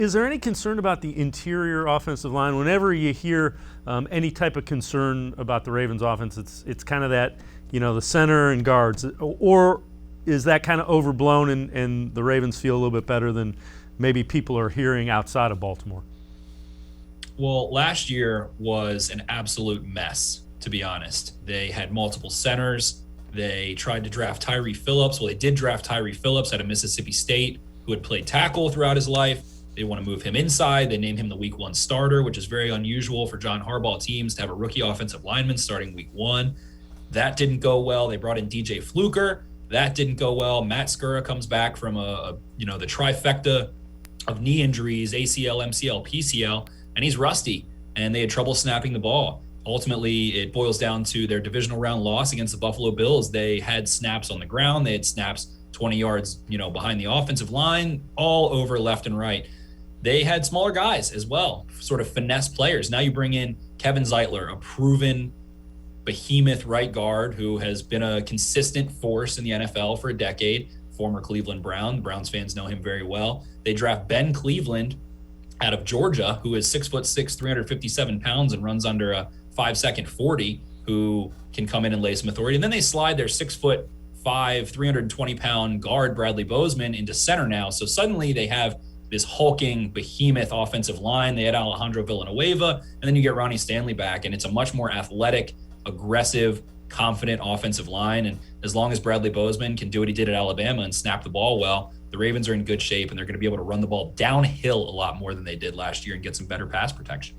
Is there any concern about the interior offensive line? Whenever you hear any type of concern about the Ravens offense, it's kind of that, the center and guards. Or is that kind of overblown and the Ravens feel a little bit better than maybe people are hearing outside of Baltimore? Well, last year was an absolute mess, to be honest. They had multiple centers. They tried to draft Tyree Phillips. Well, they did draft Tyree Phillips out of Mississippi State, who had played tackle throughout his life. They want to move him inside. They named him the week 1 starter, which is very unusual for John Harbaugh teams to have a rookie offensive lineman starting week 1. That didn't go well. They brought in DJ Fluker. That didn't go well. Matt Skura comes back from the trifecta of knee injuries, ACL, MCL, PCL, and he's rusty. And they had trouble snapping the ball. Ultimately, it boils down to their divisional round loss against the Buffalo Bills. They had snaps on the ground. They had snaps 20 yards, behind the offensive line, all over left and right. They had smaller guys as well, sort of finesse players. Now you bring in Kevin Zeitler, a proven behemoth right guard who has been a consistent force in the NFL for a decade, former Cleveland Brown. The Browns fans know him very well. They draft Ben Cleveland out of Georgia, who is 6'6", 357 pounds and runs under a 5-second 40, who can come in and lay some authority. And then they slide their 6'5", 320-pound guard Bradley Bozeman into center now. So suddenly they have this hulking behemoth offensive line. They had Alejandro Villanueva, and then you get Ronnie Stanley back, and it's a much more athletic, aggressive, confident offensive line. And as long as Bradley Bozeman can do what he did at Alabama and snap the ball well, the Ravens are in good shape, and they're going to be able to run the ball downhill a lot more than they did last year and get some better pass protection.